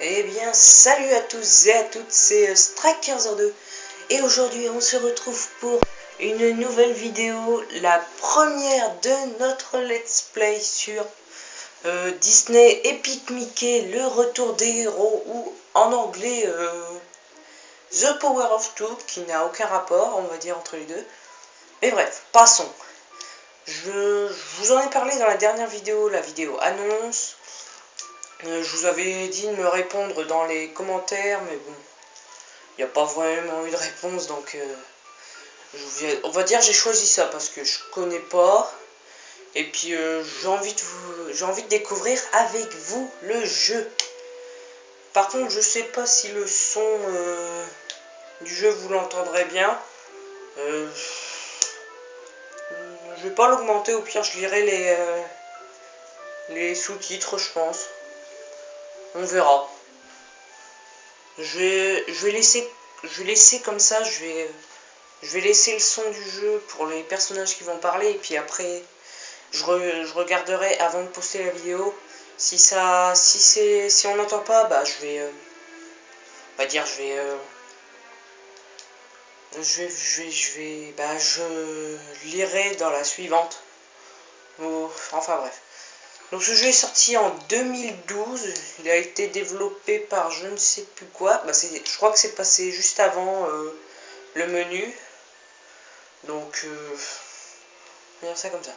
Eh bien, salut à tous et à toutes, c'est Strike1502 et aujourd'hui on se retrouve pour une nouvelle vidéo, la première de notre let's play sur Disney Epic Mickey, le retour des héros, ou en anglais The Power of Two, qui n'a aucun rapport, on va dire, entre les deux. Mais bref, passons. Je vous en ai parlé dans la dernière vidéo, la vidéo annonce. Je vous avais dit de me répondre dans les commentaires, mais bon, il n'y a pas vraiment eu de réponse, donc on va dire j'ai choisi ça parce que je connais pas, et puis j'ai envie de découvrir avec vous le jeu. Par contre, je sais pas si le son du jeu vous l'entendrez bien. Je vais pas l'augmenter, au pire je lirai les sous-titres, je pense. On verra. Je vais laisser comme ça, je vais laisser le son du jeu pour les personnages qui vont parler, et puis après je regarderai avant de poster la vidéo. Si on n'entend pas, bah je vais on va dire je lirai dans la suivante. Enfin bref. Donc ce jeu est sorti en 2012, il a été développé par je ne sais plus quoi, je crois que c'est passé juste avant le menu, donc on va dire ça comme ça.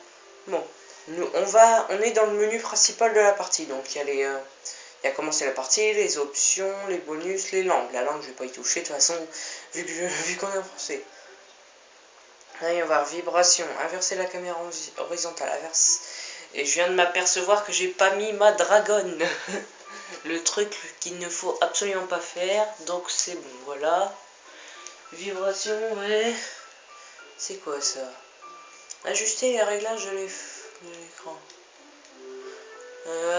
Bon, on est dans le menu principal de la partie, donc il y a commencé la partie, les options, les bonus, les langues. La langue je vais pas y toucher de toute façon, vu qu'on est en français. Allez, on va voir vibration, inverser la caméra horizontale, inverse. Et je viens de m'apercevoir que j'ai pas mis ma dragonne. Le truc qu'il ne faut absolument pas faire. Donc c'est bon, voilà. Vibration, ouais. C'est quoi ça? Ajuster les réglages de l'écran.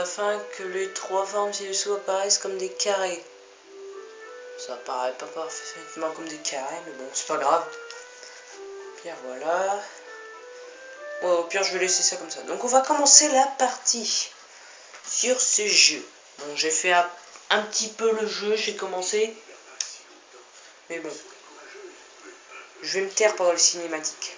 Afin que les trois formes ci-dessous apparaissent comme des carrés. Ça apparaît pas parfaitement comme des carrés, mais bon, c'est pas grave. Bien voilà. Ouais, au pire, je vais laisser ça comme ça. Donc on va commencer la partie sur ce jeu. Bon, j'ai fait un petit peu le jeu, j'ai commencé. Mais bon, je vais me taire pendant les cinématiques.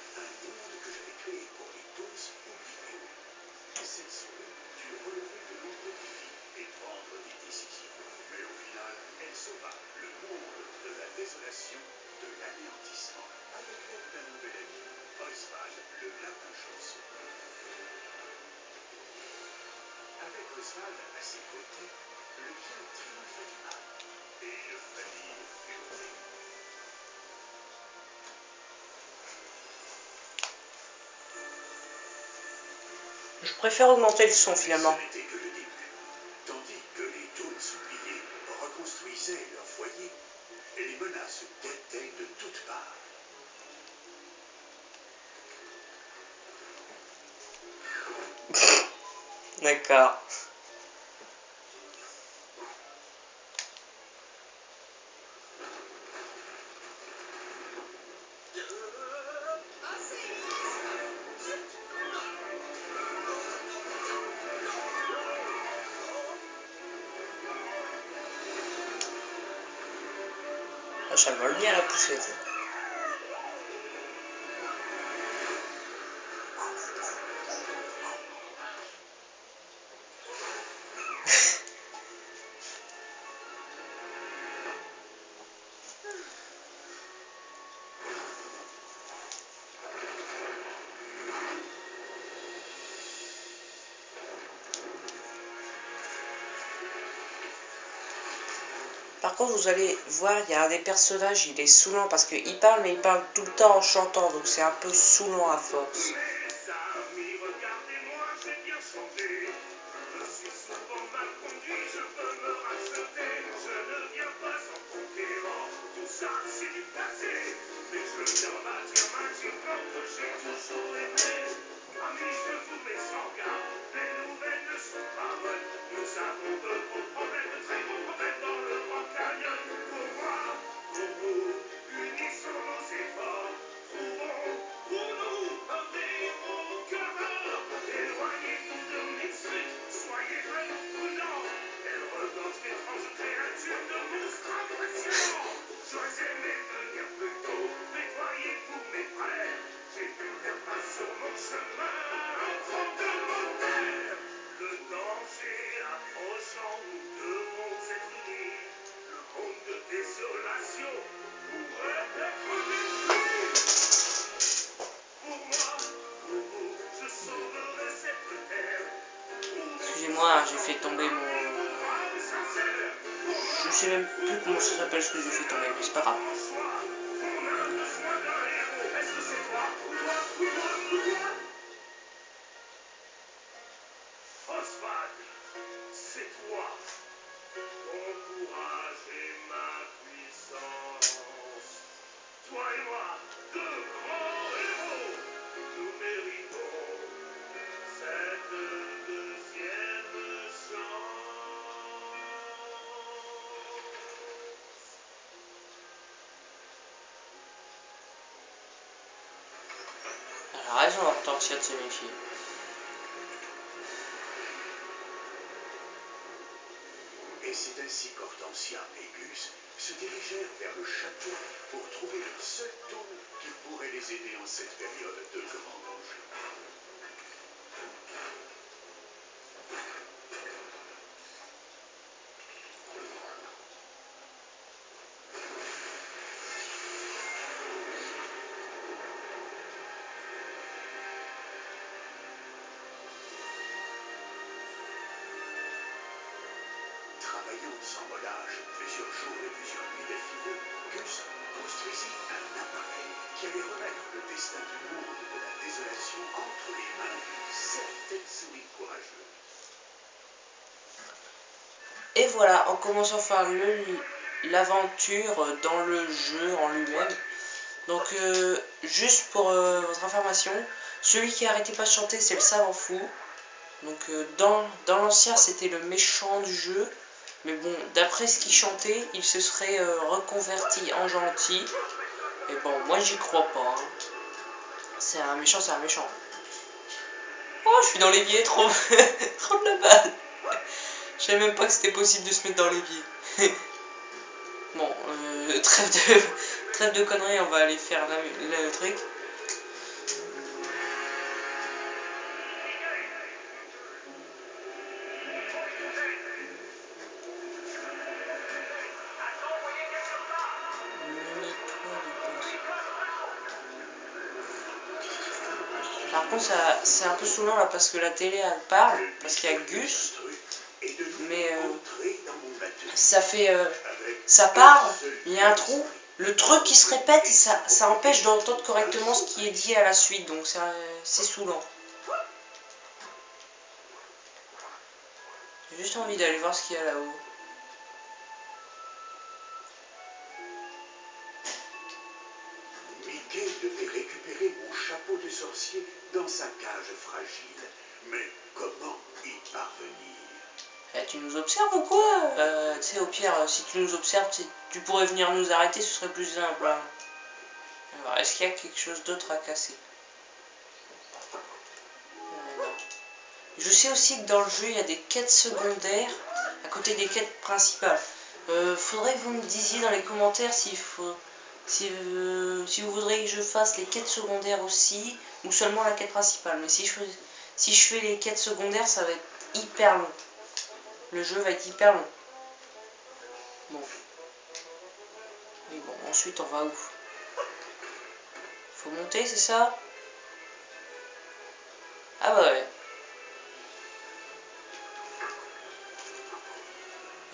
Je préfère augmenter le son finalement. Tandis que les Toons oubliés reconstruisaient leur foyer, les menaces guettaient de toutes parts. D'accord. Ah, ça vole bien la poussette. Par contre, vous allez voir, il y a un des personnages, il est saoulant parce qu'il parle, mais il parle tout le temps en chantant, donc c'est un peu saoulant à force. Excusez-moi, j'ai fait tomber mon... Je sais même plus comment ça s'appelle ce que j'ai fait tomber, mais c'est pas grave. Oswald, c'est toi. Ton courage et ma puissance. Toi et moi, deux grands héros. Nous méritons cette deuxième chance. Elle a raison, Hortensia, de se méfier. Et c'est ainsi qu'Hortensia et Gus se dirigèrent vers le château pour trouver le seul tome qui pourrait les aider en cette période de grand danger. Travaillant sans relâche plusieurs jours et plusieurs nuits d'affilée, Gus construisit un appareil qui allait remettre le destin du monde de la désolation entre les mains d'une certaine souris courageuse. Et voilà, on commence enfin l'aventure dans le jeu en lui-même. Donc, juste pour votre information, celui qui arrêtait pas de chanter, c'est le savant fou. Donc, dans l'ancien, c'était le méchant du jeu. Mais bon, d'après ce qu'il chantait, il se serait reconverti en gentil. Et bon, moi j'y crois pas. Hein. C'est un méchant, c'est un méchant. Oh, je suis dans l'évier, trop, trop de la balle. Je savais même pas que c'était possible de se mettre dans l'évier. Bon, trêve de conneries, on va aller faire le truc. Par contre, c'est un peu saoulant là parce que la télé elle parle, parce qu'il y a Gus, mais ça fait. Ça parle, il y a un trou, le truc qui se répète et ça empêche d'entendre correctement ce qui est dit à la suite, donc c'est saoulant. J'ai juste envie d'aller voir ce qu'il y a là-haut. Mickey devait récupérer mon chapeau de sorcier dans sa cage fragile. Mais comment y parvenir? Tu nous observes ou quoi? Tu sais, au pire, si tu nous observes, tu pourrais venir nous arrêter, ce serait plus simple. Hein. Alors, est-ce qu'il y a quelque chose d'autre à casser? Non. Je sais aussi que dans le jeu, il y a des quêtes secondaires à côté des quêtes principales. Faudrait que vous me disiez dans les commentaires si vous voudriez que je fasse les quêtes secondaires aussi, ou seulement la quête principale. Mais si je fais les quêtes secondaires, ça va être hyper long. Le jeu va être hyper long. Bon. Et bon, ensuite on va où? Faut monter, c'est ça? Ah bah ouais.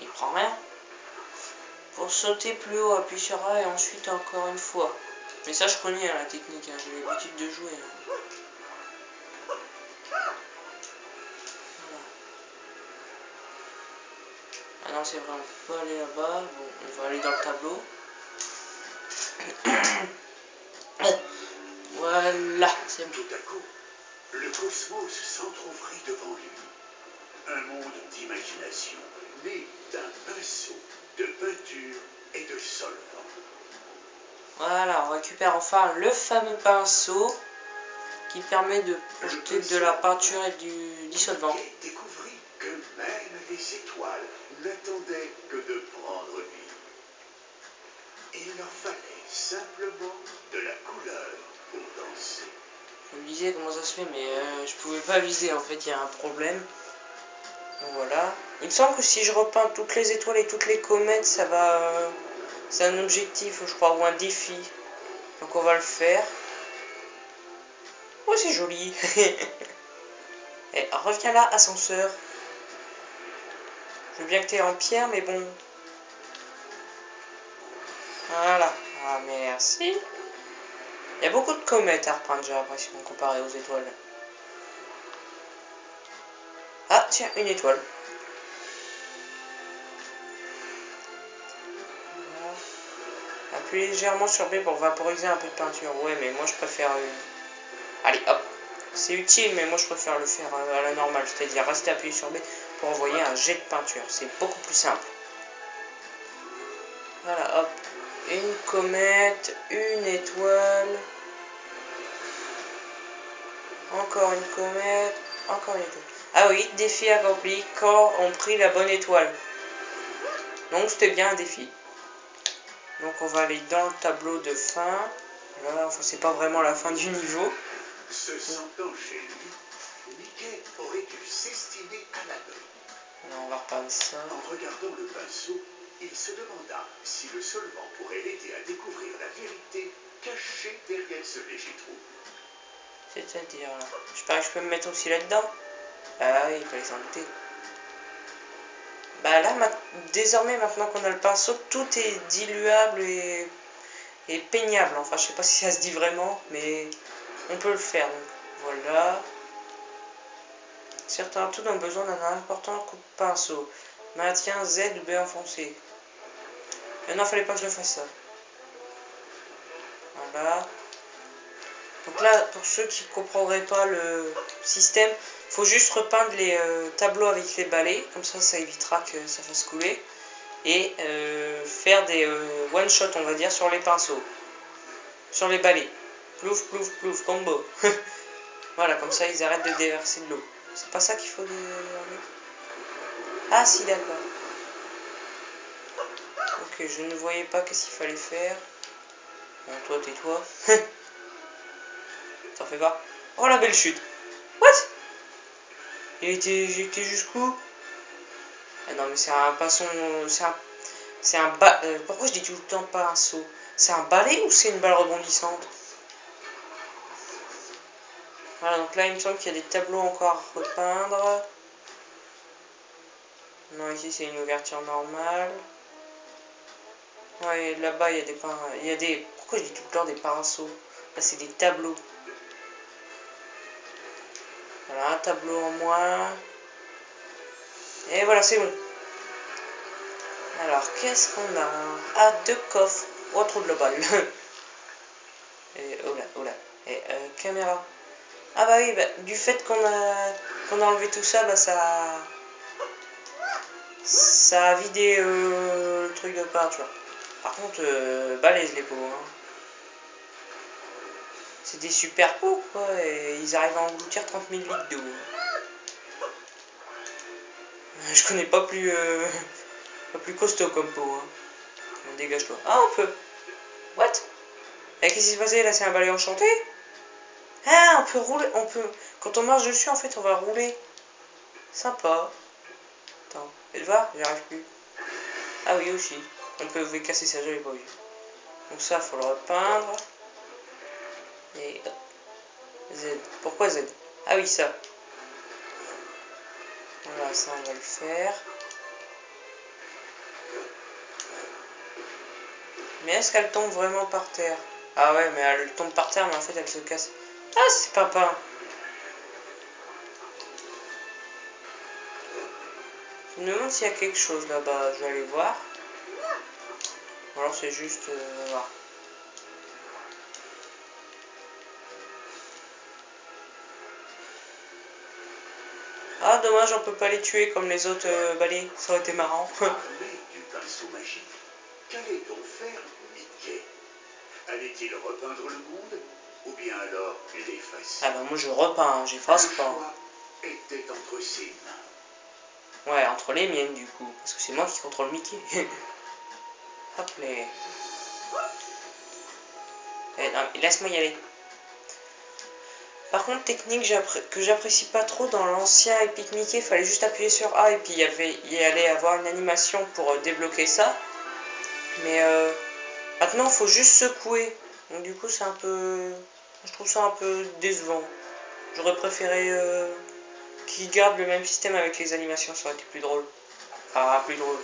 Il prend rien. Pour sauter plus haut, appuie sur A et ensuite encore une fois. Mais ça je connais hein, la technique, hein, j'ai l'habitude de jouer. Hein. Voilà. Ah non c'est vrai, on peut aller là-bas. Bon, on va aller dans le tableau. Voilà, c'est bon. Tout à coup, le cosmos s'entr'ouvrit devant lui. Un monde d'imagination, né d'un pinceau, de peinture et de solvant. Voilà, on récupère enfin le fameux pinceau qui permet de projeter de la peinture et du dissolvant. Il découvrit que même les étoiles n'attendaient que de prendre vie. Il leur fallait simplement de la couleur pour danser. Je me disais comment ça se fait, mais je pouvais pas viser, en fait, il y a un problème. Donc voilà. Il me semble que si je repeins toutes les étoiles et toutes les comètes, ça va... c'est un objectif, je crois, ou un défi. Donc on va le faire. Oh, c'est joli. Et reviens là, ascenseur. Je veux bien que tu es en pierre, mais bon. Voilà. Ah, merci. Il y a beaucoup de comètes à reprendre, j'ai l'impression, comparé aux étoiles. Ah, tiens, une étoile. Appuie légèrement sur B pour vaporiser un peu de peinture. Ouais, mais moi je préfère... Allez, hop. C'est utile, mais moi je préfère le faire à la normale. C'est-à-dire rester appuyé sur B pour envoyer un jet de peinture. C'est beaucoup plus simple. Voilà, hop. Une comète, une étoile. Encore une comète, encore une étoile. Ah oui, défi accompli quand on prit la bonne étoile. Donc c'était bien un défi. Donc on va aller dans le tableau de fin. Là, enfin c'est pas vraiment la fin du niveau. Se sentant chez lui, Mickey aurait dû s'estimer à l'abri. Alors on va reprendre ça. En regardant le pinceau, il se demanda si le solvant pourrait l'aider à découvrir la vérité cachée derrière ce léger trou. C'est-à-dire là. J'espère que je peux me mettre aussi là-dedans. Ah oui, il fallait s'en douter. Bah là, désormais, maintenant qu'on a le pinceau, tout est diluable et peignable. Enfin, je sais pas si ça se dit vraiment, mais on peut le faire. Donc, voilà. Certains trous ont besoin d'un important coup de pinceau. Maintien Z ou B enfoncé. Et non, fallait pas que je le fasse ça. Voilà. Donc là, pour ceux qui ne comprendraient pas le système, il faut juste repeindre les tableaux avec les balais. Comme ça évitera que ça fasse couler. Et faire des one-shot, on va dire, sur les pinceaux. Sur les balais. Plouf, plouf, plouf, combo. Voilà, comme ça, ils arrêtent de déverser de l'eau. C'est pas ça qu'il faut... Ah si, d'accord. Ok, je ne voyais pas qu'est-ce qu'il fallait faire. Bon, toi, tais-toi. T'en fais pas. Oh, la belle chute. What? Il a été éjecté jusqu'où? Ah non, mais c'est un pinceau... C'est un pourquoi je dis tout le temps pinceau? C'est un balai ou c'est une balle rebondissante? Voilà, donc là, il me semble qu'il y a des tableaux encore à repeindre. Non, ici, c'est une ouverture normale. Ouais, là-bas, il y a des il y a des... Pourquoi je dis tout le temps des pinceaux? Là, c'est des tableaux. Voilà, un tableau en moins. Et voilà, c'est bon. Alors, qu'est-ce qu'on a? Ah, 2 coffres. Oh, trop de la balle. Et, oh là, oh là. Et, caméra. Ah bah oui, bah, du fait qu'on a enlevé tout ça, bah ça a vidé le truc de peinture. Par contre, balèze les pots. Hein. C'est des super pots, quoi, et ils arrivent à engloutir 30 000 litres d'eau. Je connais pas plus costaud comme pot. Hein. On dégage-toi. Ah, on peut. What? Et qu'est-ce qui s'est passé là? C'est un balai enchanté? Ah, on peut rouler. On peut. Quand on marche dessus, en fait, on va rouler. Sympa. Attends. Et tu vois, j'y arrive plus. Ah oui, aussi. On peut casser ça, j'avais pas vu. Donc ça, faut le repeindre. Et Z. Pourquoi Z? Ah oui, ça. Voilà, ça, on va le faire. Mais est-ce qu'elle tombe vraiment par terre? Ah ouais, mais elle tombe par terre, mais en fait, elle se casse. Ah, c'est pas peint. Je me demande s'il y a quelque chose là-bas. Je vais aller voir. Ou alors c'est juste... voir. Ah, dommage, on peut pas les tuer comme les autres balais. Ça aurait été marrant. Armé du pinceau magique, qu'allait donc faire Mickey? Allait-il repeindre le monde ou bien alors l'effacer? Ah bah moi je repeins, j'efface pas. Le choix était entre ses mains. Ouais, entre les miennes du coup. Parce que c'est moi qui contrôle Mickey. Hop les... non, laisse-moi y aller. Par contre, technique que j'apprécie pas trop dans l'ancien Epic Mickey, il fallait juste appuyer sur A et puis il allait avoir une animation pour débloquer ça. Mais maintenant, il faut juste secouer. Donc du coup c'est un peu... Je trouve ça un peu décevant. J'aurais préféré qu'ils gardent le même système avec les animations, ça aurait été plus drôle. Enfin, plus drôle.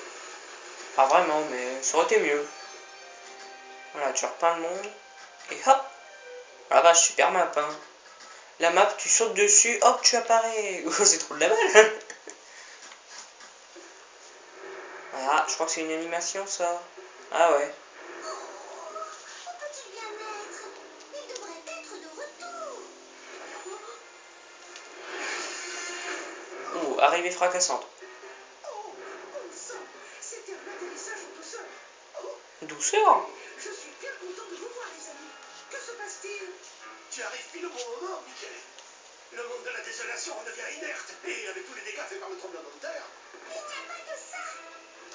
Pas vraiment, mais ça aurait été mieux. Voilà, tu repeins le monde. Et hop! Ah bah super map, hein. La map, tu sautes dessus, hop, tu apparais. C'est trop de la balle. Ah, je crois que c'est une animation, ça. Ah ouais. Ouh, arrivée fracassante. C'était un atterrissage en douceur. Douceur? Je suis bien content de vous voir, les amis. Que se passe-t-il? Tu arrives pile au bon moment, Michael. Le monde de la désolation redevient inerte, et avec tous les dégâts faits par le tremblement de terre. Il n'y a pas que ça.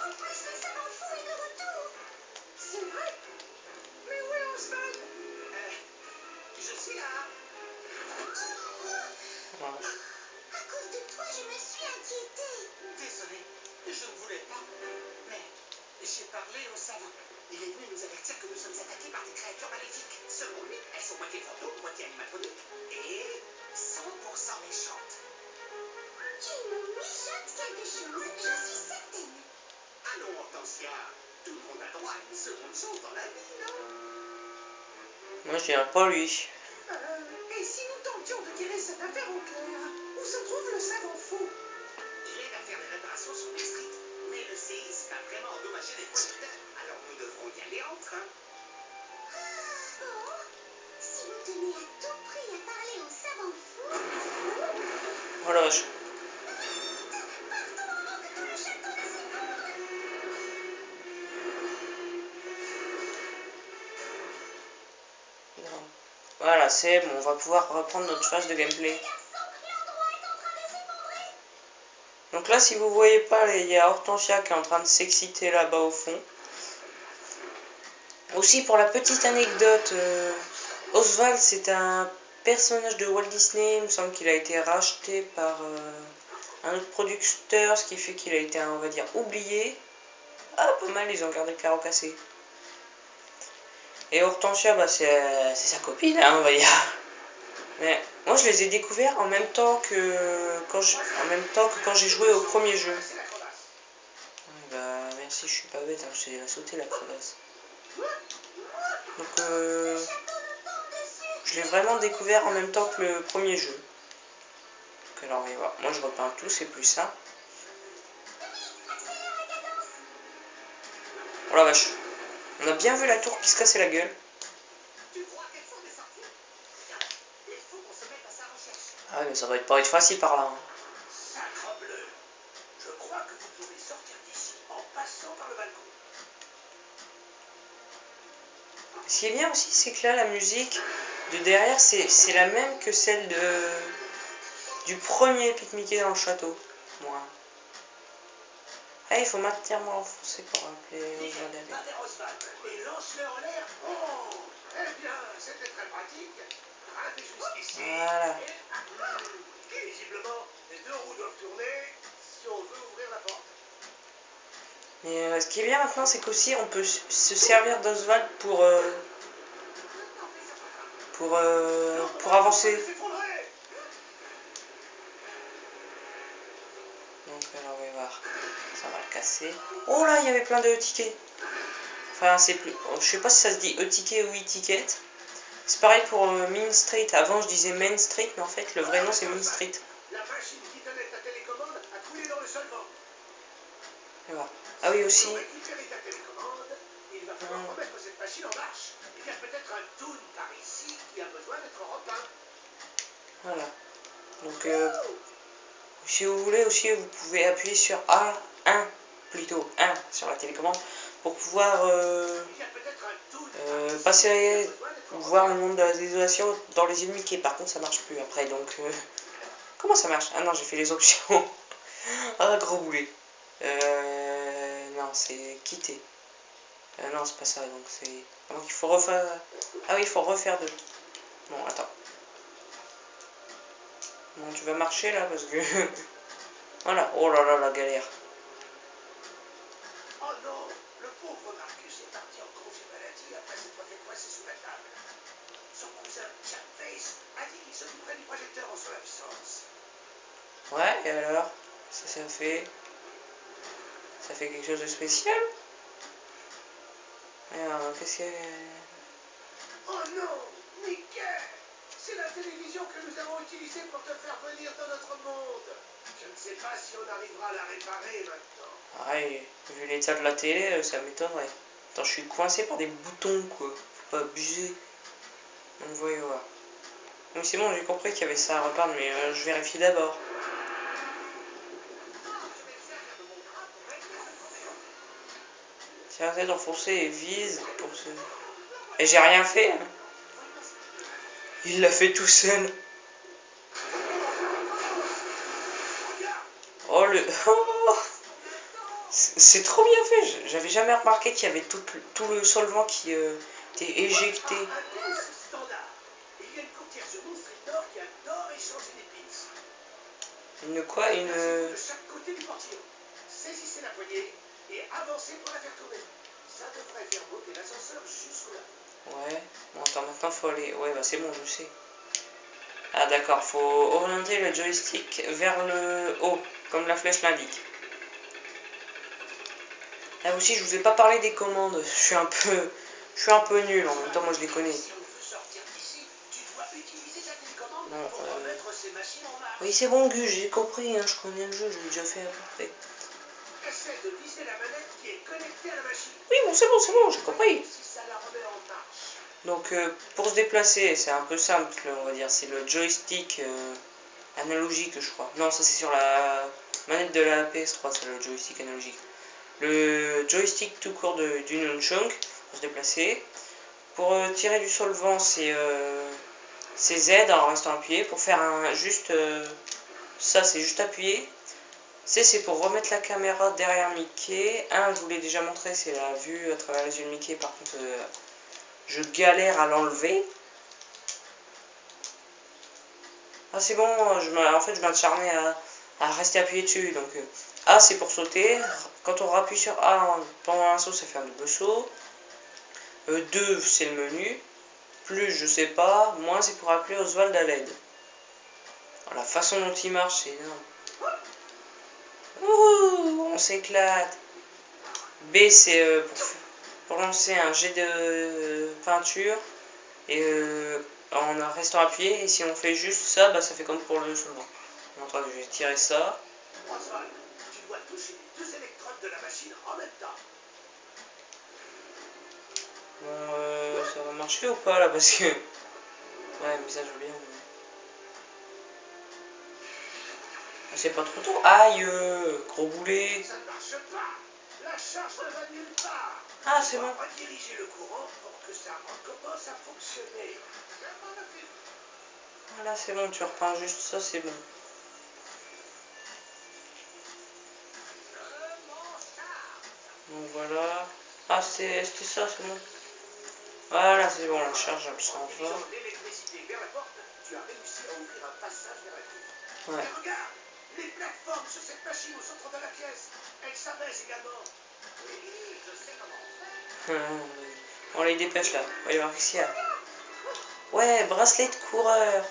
En plus, le savant fou est de retour. C'est vrai? Mais où est Oswald? Je suis là. Ouais. À cause de toi, je me suis inquiétée. Désolé, je ne voulais pas. Mais j'ai parlé au savant. Il est venu nous avertir que nous sommes attaqués par des créatures maléfiques. Selon lui, elles sont moitié fantômes, moitié animatroniques et 100% méchantes. Tu me mijotes quelque chose, je suis certaine. Allons, Hortensia. Tout le monde a droit à une seconde chance dans la vie, non? Moi, je dirais pas lui. Et si nous tentions de tirer cette affaire au clair, où se trouve le savant fou? Il aide à faire des réparations sur les streets, mais le séisme a vraiment endommagé les points de terre. Alors nous devrons y aller en train. Bon, si vous tenez à tout prix à parler au savant fou... Voilà. Partons avant que tout le château ne s'effondre. Voilà, c'est bon, on va pouvoir reprendre notre phase de gameplay. Donc là, si vous voyez pas, il y a Hortensia qui est en train de s'exciter là-bas au fond. Aussi, pour la petite anecdote, Oswald, c'est un personnage de Walt Disney. Il me semble qu'il a été racheté par un autre producteur, ce qui fait qu'il a été, on va dire, oublié. Ah, pas mal, ils ont gardé le carreau cassé. Et Hortensia, bah, c'est sa copine, hein, on va dire. Mais moi, je les ai découverts en même temps que quand j'ai joué au premier jeu. Bah, merci, je suis pas bête, hein, je sais la sauter la crevasse. Donc, je l'ai vraiment découvert en même temps que le premier jeu. Donc, alors, on va voir. Moi, je repeins tout, c'est plus ça. Oh la vache. On a bien vu la tour qui se cassait la gueule. Ah ouais, mais ça va pas être facile par là. Hein. Sacre bleu. Je crois que vous pouvez sortir d'ici en passant par le balcon. Ce qui est bien aussi, c'est que là, la musique de derrière, c'est la même que celle du premier Pique Mickey dans le château. Moi. Ah, il faut maintenant enfoncer pour appeler Oswald. Et lance-le en l'air. Oh, eh bien, c'était très pratique. Arrêtez jusqu'ici. Voilà. Et visiblement, les deux roues doivent tourner si on veut ouvrir la porte. Mais ce qui est bien maintenant, c'est qu'aussi on peut se servir d'Oswald pour avancer. Donc alors on va voir. Ça va le casser. Oh là, il y avait plein de tickets. Enfin, c'est plus. Je sais pas si ça se dit e-ticket ou e-ticket. C'est pareil pour Main Street. Avant, je disais Main Street, mais en fait, le vrai nom, c'est Main Street. La machine qui tenait ta télécommande a coulé dans le solvant. Et voilà. Ah oui, aussi. Pour récupérer ta télécommande, il va falloir remettre cette machine en marche. Il y a peut-être un toon par ici qui a besoin d'être repeint. Voilà. Donc, si vous voulez aussi, vous pouvez appuyer sur A1, plutôt 1 sur la télécommande, pour pouvoir passer, voir le monde de la désolation dans les ennemis qui par contre ça marche plus après. Donc, comment ça marche? Ah non, j'ai fait les options. Ah, gros boulet. Non, c'est quitter. Non, c'est pas ça, donc c'est... Donc il faut refaire... Ah oui, il faut refaire deux. Bon, attends. Bon, tu vas marcher là, parce que... Voilà, oh là là, la galère. Oh non, le pauvre Marcus est parti en congé maladie après s'être fait coincer sous la table. Chris a dit qu'il s'occuperait du projecteur en son absence. Ouais, et alors? Ça fait... Ça fait quelque chose de spécial? Alors, qu'est-ce que... Oh non, Mickey! C'est la télévision que nous avons utilisée pour te faire venir dans notre monde. Je ne sais pas si on arrivera à la réparer maintenant. Ouais, vu l'état de la télé, ça m'étonnerait. Attends, je suis coincé par des boutons, quoi. Faut pas abuser. Donc, voyons voir. Donc, c'est bon, j'ai compris qu'il y avait ça à repeindre, mais je vérifie d'abord. Tiens, tête enfoncée et vise pour ce... Et j'ai rien fait, hein. Il l'a fait tout seul. Oh, le... Oh, c'est trop bien fait. J'avais jamais remarqué qu'il y avait tout le solvant qui était éjecté. Une quoi? Une... De chaque côté du portillon. Saisissez la poignée et avancez pour la faire tourner. Ça devrait faire monter l'ascenseur jusque-là. Ouais. Bon, attends, maintenant faut aller... Ouais, bah c'est bon, je sais. Ah d'accord, faut orienter le joystick vers le haut, comme la flèche l'indique. Là aussi, je vous ai pas parlé des commandes. Je suis un peu nul. En même temps, moi je les connais. Non, oui, c'est bon, Gus, j'ai compris. Hein, je connais le jeu, je l'ai déjà fait à peu près. Oui, bon, c'est bon, j'ai compris. Donc, pour se déplacer, c'est un peu simple, on va dire. C'est le joystick analogique, je crois. Non, ça c'est sur la manette de la PS3, c'est le joystick analogique. Le joystick tout court du Nunchuk pour se déplacer. Pour tirer du solvant, c'est Z en restant appuyé. Pour faire juste ça, c'est juste appuyer. C, c'est pour remettre la caméra derrière Mickey. Je vous l'ai déjà montré, c'est la vue à travers les yeux de Mickey. Par contre, je galère à l'enlever. Ah, c'est bon, en fait, je m'acharnais à rester appuyé dessus. Donc, A, c'est pour sauter. Quand on rappuie sur A pendant un saut, ça fait un double saut. 2, c'est le menu. Plus, je sais pas. Moins, c'est pour appeler Oswald à l'aide. La façon dont il marche, c'est énorme. Ouh, on s'éclate. B, c'est pour lancer un jet de peinture. Et en restant appuyé. Et si on fait juste ça, bah, ça fait comme pour le solvant. Attends, je vais tirer ça. Tu dois toucher les 2 électrodes de la machine en même temps. Bon, ça va marcher ou pas là? Parce que... Ouais, mais ça je veux bien. Ah, c'est pas trop tôt. Aïe, gros boulet. Ça ne marche pas. La charge ne va nulle part. Ah, c'est bon. On va rediriger le courant pour que ça recommence à fonctionner. Voilà, c'est bon, tu reprends juste ça, c'est bon. Donc voilà. Ah, c'était ça, c'est bon. Voilà, c'est bon, la charge, elle s'en va. L'électricité vers la porte, tu as réussi à ouvrir un passage vers la cuve. Ouais. Et regarde, les plateformes sur cette machine au centre de la pièce, elles s'abaissent également. Oui, je sais comment on fait. On les dépêche là. On va aller voir qu'est-ce qu'il y a. Ouais, bracelet de coureur.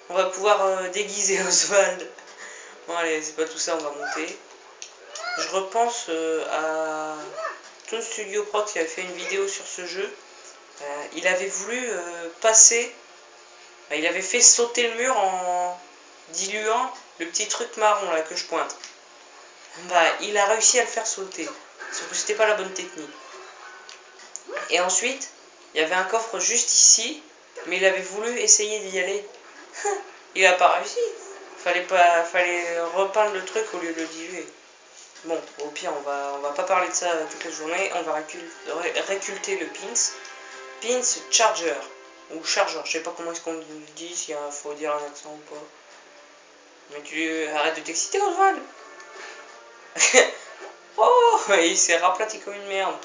On va pouvoir déguiser Oswald. Bon allez, c'est pas tout ça, on va monter. Je repense à Toon Studio Prod qui avait fait une vidéo sur ce jeu. Il avait voulu passer... il avait fait sauter le mur en diluant le petit truc marron là que je pointe. Bah, il a réussi à le faire sauter. Sauf que c'était pas la bonne technique. Et ensuite, il y avait un coffre juste ici, mais il avait voulu essayer d'y aller. Il a pas réussi. Fallait repeindre le truc au lieu de le diluer. Bon, au pire, on va pas parler de ça toute la journée. On va réculter le pins charger. Ou chargeur, je sais pas comment est-ce qu'on dit, s'il faut dire un accent ou pas. Mais tu arrêtes de t'exciter, Oswald. Oh, il s'est raplati comme une merde.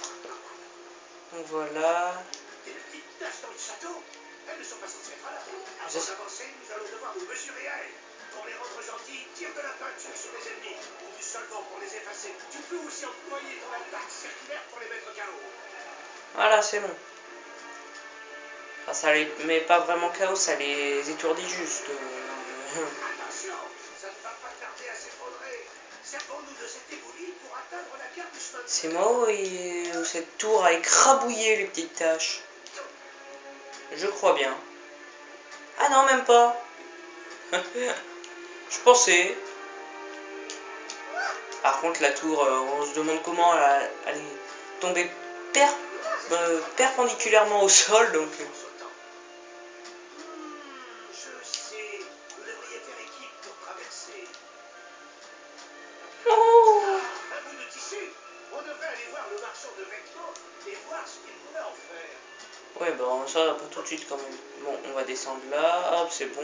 Donc voilà. Et les petites taches dans le château, elles ne sont pas censées être là. Avant d'avancer, nous allons devoir nous mesurer à elles. Pour les rendre gentilles, tire de la peinture sur les ennemis, ou du solvant pour les effacer. Tu peux aussi employer ton attaque circulaire pour les mettre KO. Voilà, c'est bon. Enfin, ça les met pas vraiment KO, ça les étourdit juste. Attention, ça ne va pas tarder à s'effondrer. Servons-nous de cette éboulis pour atteindre la gare du chemin. C'est moi où cette tour a écrabouillé les petites taches. Je crois bien. Ah non, même pas. Je pensais. Par contre, la tour, on se demande comment elle est tombée perpendiculairement au sol, donc... Je sais, vous devriez faire équipe pour traverser. Oh À bout de tissu, on devrait aller voir le marchand de vêtements et voir ce qu'il pourrait en faire. ouais, bon, ça, pas tout de suite quand même. Bon, on va descendre là, hop, c'est bon.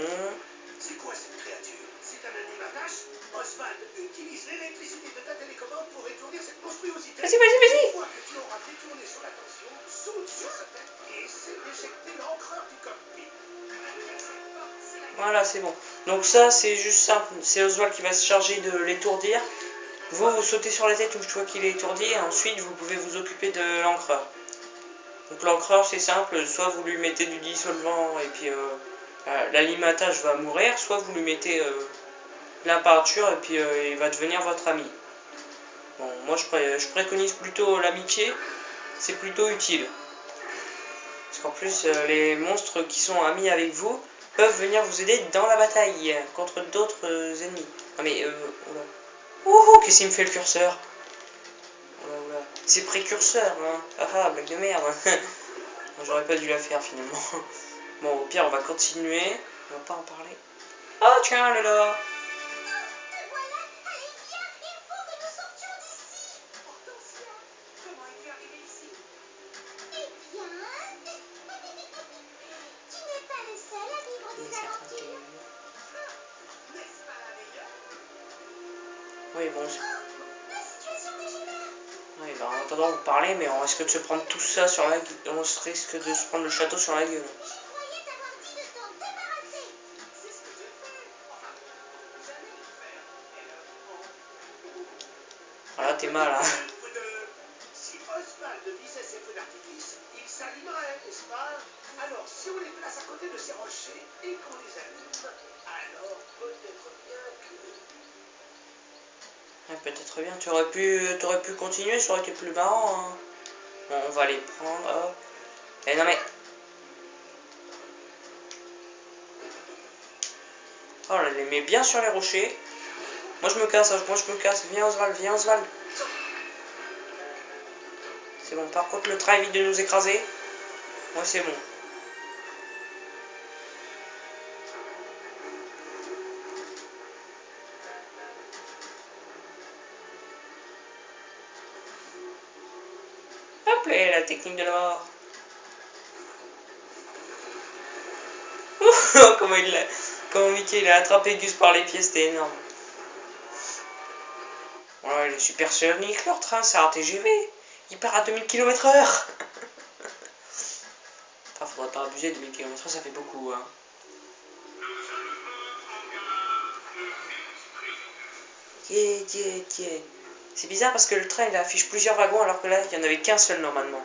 C'est quoi cette créature? C'est un animatache? Oswald, utilise l'électricité de ta télécommande pour étourdir cette monstruosité. Vas-y, vas-y, vas-y. Une fois que tu auras détourné son attention, saute sur sa tête et essaie d'éjecter l'encreur du cockpit. Voilà, c'est bon. Donc ça, c'est juste simple. C'est Oswald qui va se charger de l'étourdir. Vous sautez sur la tête une fois qu'il est étourdi et ensuite vous pouvez vous occuper de l'encreur. Donc l'encreur c'est simple, soit vous lui mettez du dissolvant et puis l'alimatage va mourir, soit vous lui mettez la peinture et puis il va devenir votre ami. Bon, moi je préconise plutôt l'amitié, c'est plutôt utile. Parce qu'en plus les monstres qui sont amis avec vous peuvent venir vous aider dans la bataille contre d'autres ennemis. Ah mais oula. Ouh, qu'est-ce qu'il me fait le curseur? Oula, oula. C'est précurseur, hein. Ah, blague de merde. J'aurais pas dû la faire finalement. Bon, au pire, on va continuer. On va pas en parler. Oh, tiens, elle est là. Oui, bon. Oui, bah, en attendant, vous parlez, mais on risque de se prendre tout ça sur la gueule. On risque de se prendre le château sur la gueule. Voilà, t'es mal, hein. Si Oswald visait ces feux d'artifice, il s'allumerait, n'est-ce pas? Alors, si on les place à côté de ces rochers et qu'on les allume, alors peut-être bien que... Ouais, peut-être bien. T'aurais pu continuer, ça aurait été plus marrant, hein. Bon, on va les prendre, hop. Eh non mais... Oh, elle les met bien sur les rochers. Moi je me casse, Viens Oswald, viens Oswald. C'est bon, par contre le train évite de nous écraser. Moi c'est bon. Hop là, la technique de la mort. Comment Mickey il a attrapé Gus par les pieds, c'était énorme. Ouais, il est super sonique leur train, c'est un TGV. Il part à 2000 km/h. Enfin, faudrait pas abuser, 2000 km/h ça fait beaucoup, hein. Tiens. C'est bizarre parce que le train il affiche plusieurs wagons alors que là il n'y en avait qu'un seul normalement.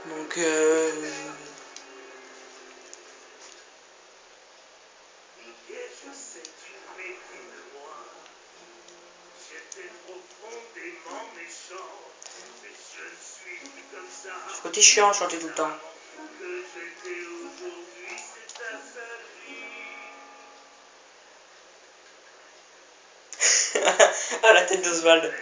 Donc ce côté chiant à chanter tout le temps. Ah, la tête d'Oswald.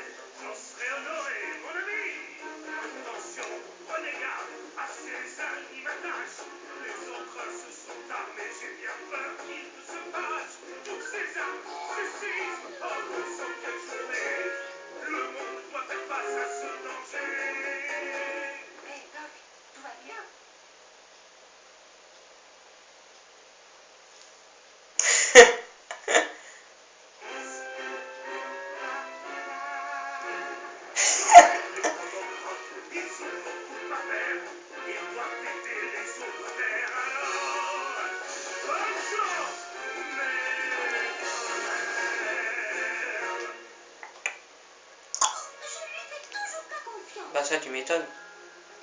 Bah ça tu m'étonnes.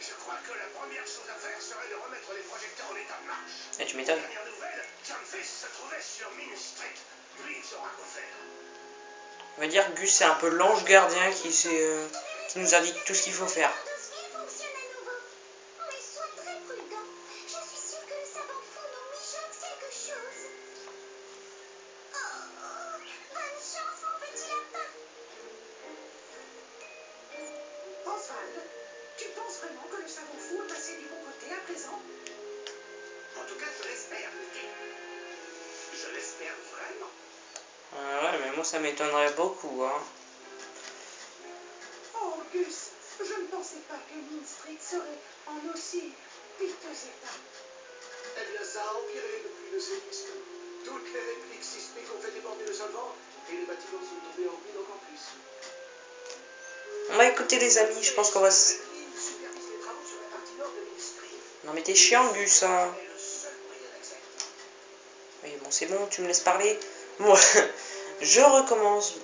Je crois que la première chose à faire serait de remettre les projecteurs en état de marche. Et tu m'étonnes. Dernière nouvelle, John Fish se trouvait sur Main Street. Lui, il saura quoi faire. On va dire que Gus c'est un peu l'ange gardien qui nous indique tout ce qu'il faut faire. Oswald, tu penses vraiment que le savon fou est passé du bon côté à présent? En tout cas, je l'espère, Mickey. Je l'espère vraiment. Ouais, mais moi ça m'étonnerait beaucoup, hein. Oh, Gus, je ne pensais pas que Main Street serait en aussi piteux état. Eh bien, ça a empiré depuis le séisme. Toutes les répliques sismiques ont fait déborder le solvant et les bâtiments sont tombés en ruine encore plus. On va écouter les amis, je pense qu'on va se... Non mais t'es chiant Gus, hein. Oui, bon c'est bon, tu me laisses parler. Bon, je recommence.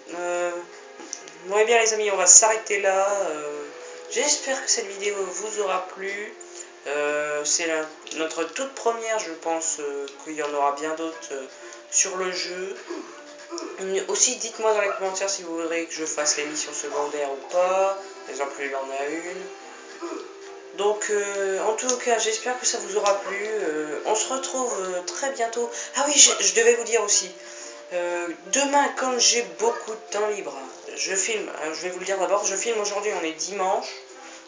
Ouais bien les amis, on va s'arrêter là. J'espère que cette vidéo vous aura plu. C'est notre toute première, je pense qu'il y en aura bien d'autres sur le jeu. Aussi, dites-moi dans les commentaires si vous voudrez que je fasse les missions secondaires ou pas. Par exemple, il en a une. Donc, en tout cas, j'espère que ça vous aura plu. On se retrouve très bientôt. Ah oui, je devais vous dire aussi. Demain, comme j'ai beaucoup de temps libre, je filme. Je vais vous le dire d'abord. Je filme aujourd'hui, on est dimanche.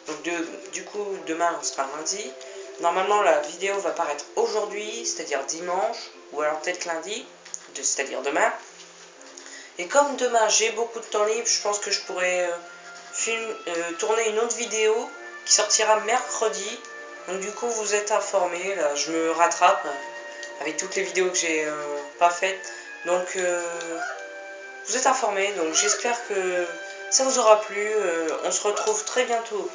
Donc, du coup, demain, on sera lundi. Normalement, la vidéo va paraître aujourd'hui, c'est-à-dire dimanche. Ou alors peut-être lundi, c'est-à-dire demain. Et comme demain j'ai beaucoup de temps libre, je pense que je pourrais tourner une autre vidéo qui sortira mercredi. Donc du coup vous êtes informés, là je me rattrape avec toutes les vidéos que j'ai pas faites. Donc vous êtes informés, donc j'espère que ça vous aura plu. On se retrouve très bientôt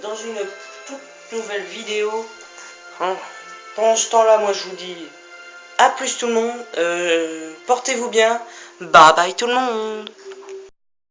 dans une toute nouvelle vidéo. Pendant ce temps là, moi je vous dis à plus tout le monde, portez-vous bien, bye bye tout le monde.